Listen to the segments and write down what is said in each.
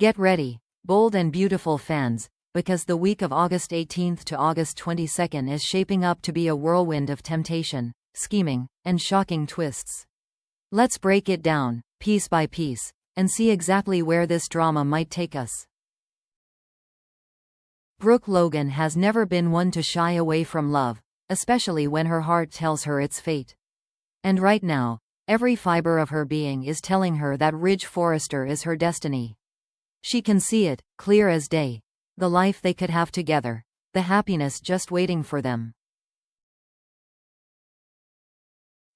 Get ready, bold and beautiful fans, because the week of August 18th to August 22nd is shaping up to be a whirlwind of temptation, scheming, and shocking twists. Let's break it down, piece by piece, and see exactly where this drama might take us. Brooke Logan has never been one to shy away from love, especially when her heart tells her its fate. And right now, every fiber of her being is telling her that Ridge Forrester is her destiny. She can see it, clear as day. The life they could have together. The happiness just waiting for them.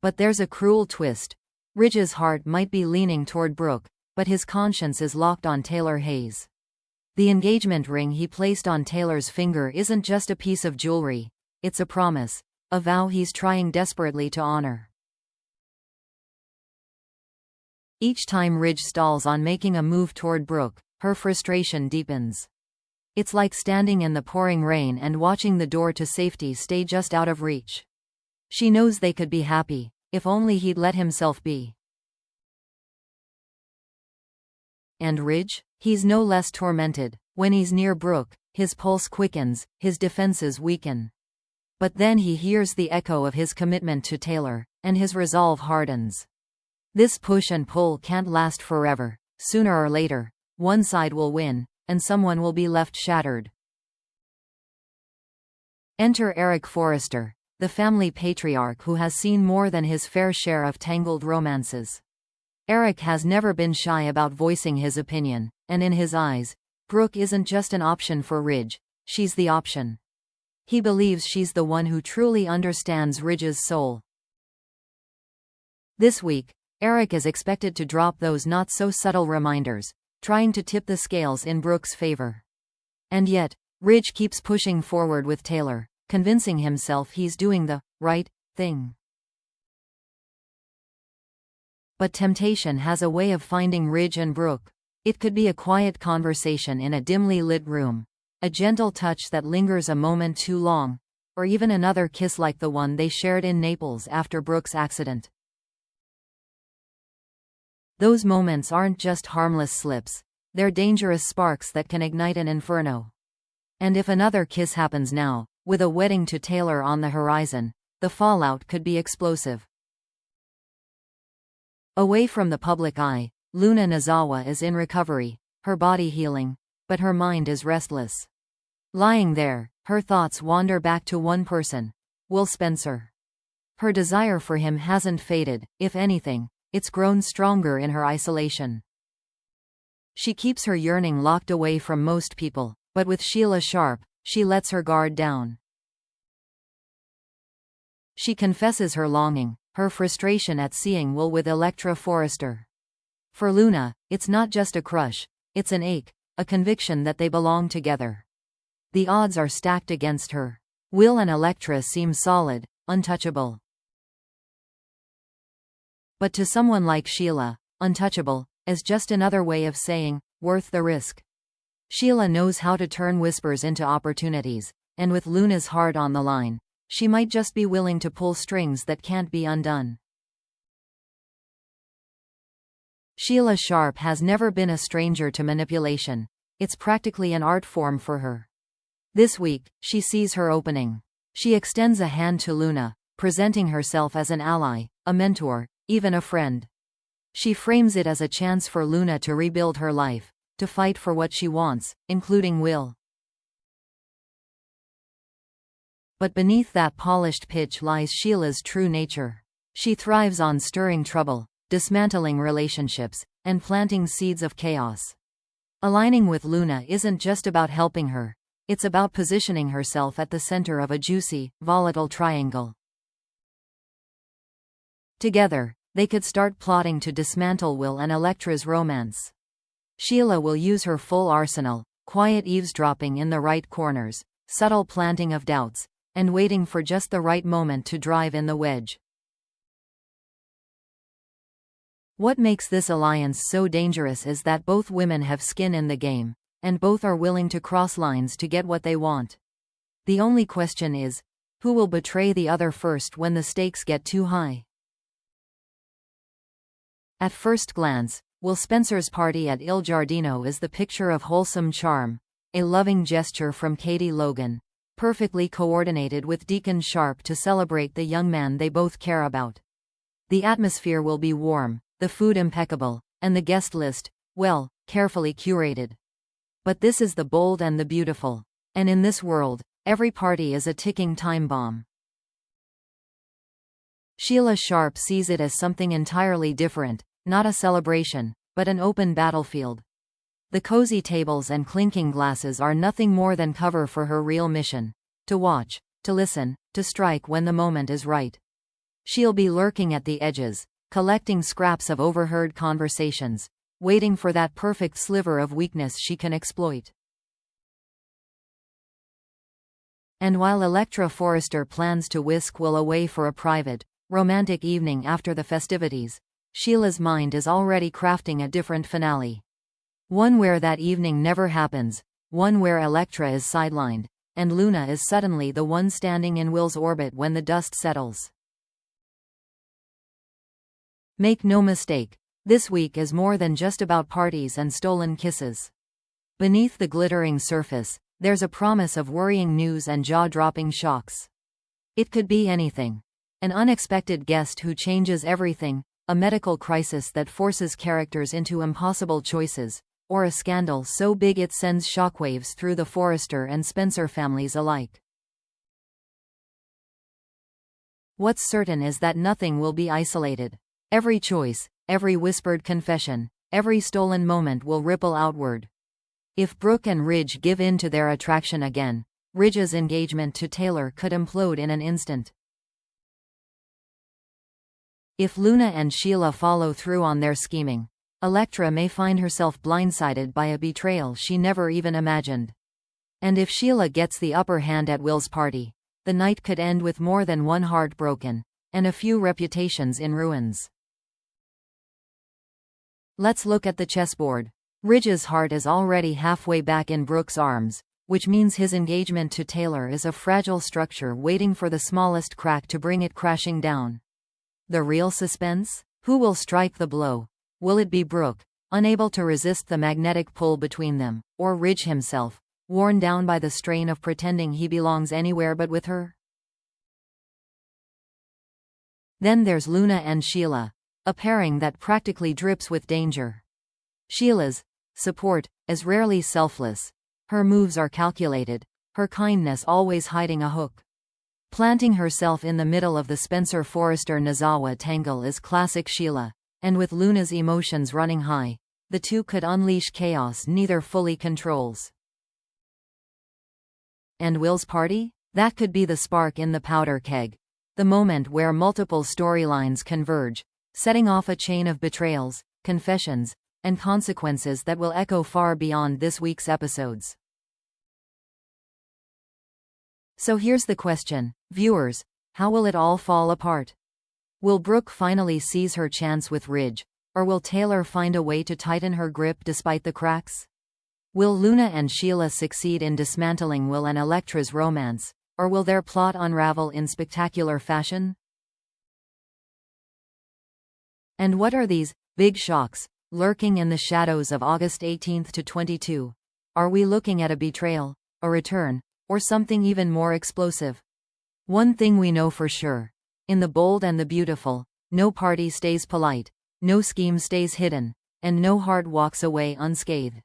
But there's a cruel twist. Ridge's heart might be leaning toward Brooke, but his conscience is locked on Taylor Hayes. The engagement ring he placed on Taylor's finger isn't just a piece of jewelry. It's a promise. A vow he's trying desperately to honor. Each time Ridge stalls on making a move toward Brooke, her frustration deepens. It's like standing in the pouring rain and watching the door to safety stay just out of reach. She knows they could be happy, if only he'd let himself be. And Ridge? He's no less tormented. When he's near Brooke, his pulse quickens, his defenses weaken. But then he hears the echo of his commitment to Taylor, and his resolve hardens. This push and pull can't last forever. Sooner or later, one side will win, and someone will be left shattered. Enter Eric Forrester, the family patriarch who has seen more than his fair share of tangled romances. Eric has never been shy about voicing his opinion, and in his eyes, Brooke isn't just an option for Ridge, she's the option. He believes she's the one who truly understands Ridge's soul. This week, Eric is expected to drop those not-so-subtle reminders, trying to tip the scales in Brooke's favor. And yet, Ridge keeps pushing forward with Taylor, convincing himself he's doing the right thing. But temptation has a way of finding Ridge and Brooke. It could be a quiet conversation in a dimly lit room, a gentle touch that lingers a moment too long, or even another kiss like the one they shared in Naples after Brooke's accident. Those moments aren't just harmless slips, they're dangerous sparks that can ignite an inferno. And if another kiss happens now, with a wedding to Taylor on the horizon, the fallout could be explosive. Away from the public eye, Luna Nozawa is in recovery, her body healing, but her mind is restless. Lying there, her thoughts wander back to one person, Will Spencer. Her desire for him hasn't faded, if anything, it's grown stronger in her isolation. She keeps her yearning locked away from most people, but with Sheila Sharp, she lets her guard down. She confesses her longing, her frustration at seeing Will with Electra Forrester. For Luna, it's not just a crush, it's an ache, a conviction that they belong together. The odds are stacked against her. Will and Electra seem solid, untouchable. But to someone like Sheila, untouchable is just another way of saying, worth the risk. Sheila knows how to turn whispers into opportunities, and with Luna's heart on the line, she might just be willing to pull strings that can't be undone. Sheila Sharp has never been a stranger to manipulation. It's practically an art form for her. This week, she sees her opening. She extends a hand to Luna, presenting herself as an ally, a mentor, even a friend. She frames it as a chance for Luna to rebuild her life, to fight for what she wants, including Will. But beneath that polished pitch lies Sheila's true nature. She thrives on stirring trouble, dismantling relationships, and planting seeds of chaos. Aligning with Luna isn't just about helping her, it's about positioning herself at the center of a juicy, volatile triangle. Together, they could start plotting to dismantle Will and Electra's romance. Sheila will use her full arsenal, quiet eavesdropping in the right corners, subtle planting of doubts, and waiting for just the right moment to drive in the wedge. What makes this alliance so dangerous is that both women have skin in the game, and both are willing to cross lines to get what they want. The only question is, who will betray the other first when the stakes get too high? At first glance, Will Spencer's party at Il Giardino is the picture of wholesome charm, a loving gesture from Katie Logan, perfectly coordinated with Deacon Sharp to celebrate the young man they both care about. The atmosphere will be warm, the food impeccable, and the guest list, well, carefully curated. But this is the bold and the beautiful. And in this world, every party is a ticking time bomb. Sheila Sharp sees it as something entirely different, not a celebration, but an open battlefield. The cozy tables and clinking glasses are nothing more than cover for her real mission: to watch, to listen, to strike when the moment is right. She'll be lurking at the edges, collecting scraps of overheard conversations, waiting for that perfect sliver of weakness she can exploit. And while Electra Forrester plans to whisk Will away for a private, romantic evening after the festivities, Sheila's mind is already crafting a different finale. One where that evening never happens, one where Electra is sidelined, and Luna is suddenly the one standing in Will's orbit when the dust settles. Make no mistake, this week is more than just about parties and stolen kisses. Beneath the glittering surface, there's a promise of worrying news and jaw-dropping shocks. It could be anything. An unexpected guest who changes everything, a medical crisis that forces characters into impossible choices, or a scandal so big it sends shockwaves through the Forrester and Spencer families alike. What's certain is that nothing will be isolated. Every choice, every whispered confession, every stolen moment will ripple outward. If Brooke and Ridge give in to their attraction again, Ridge's engagement to Taylor could implode in an instant. If Luna and Sheila follow through on their scheming, Electra may find herself blindsided by a betrayal she never even imagined. And if Sheila gets the upper hand at Will's party, the night could end with more than one heart broken, and a few reputations in ruins. Let's look at the chessboard. Ridge's heart is already halfway back in Brooke's arms, which means his engagement to Taylor is a fragile structure waiting for the smallest crack to bring it crashing down. The real suspense? Who will strike the blow? Will it be Brooke, unable to resist the magnetic pull between them, or Ridge himself, worn down by the strain of pretending he belongs anywhere but with her? Then there's Luna and Sheila, a pairing that practically drips with danger. Sheila's support is rarely selfless. Her moves are calculated, her kindness always hiding a hook. Planting herself in the middle of the Spencer Forrester Nozawa tangle is classic Sheila, and with Luna's emotions running high, the two could unleash chaos neither fully controls. And Will's party? That could be the spark in the powder keg. The moment where multiple storylines converge, setting off a chain of betrayals, confessions, and consequences that will echo far beyond this week's episodes. So here's the question, viewers, how will it all fall apart? Will Brooke finally seize her chance with Ridge, or will Taylor find a way to tighten her grip despite the cracks? Will Luna and Sheila succeed in dismantling Will and Electra's romance, or will their plot unravel in spectacular fashion? And what are these big shocks lurking in the shadows of August 18 to 22? Are we looking at a betrayal, a return, or something even more explosive? One thing we know for sure. In the bold and the beautiful, no party stays polite, no scheme stays hidden, and no heart walks away unscathed.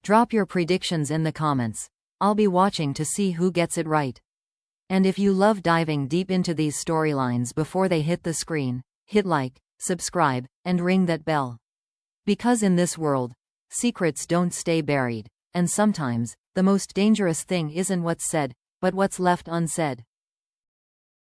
Drop your predictions in the comments. I'll be watching to see who gets it right. And if you love diving deep into these storylines before they hit the screen, hit like, subscribe, and ring that bell. Because in this world, secrets don't stay buried, and sometimes, the most dangerous thing isn't what's said, but what's left unsaid.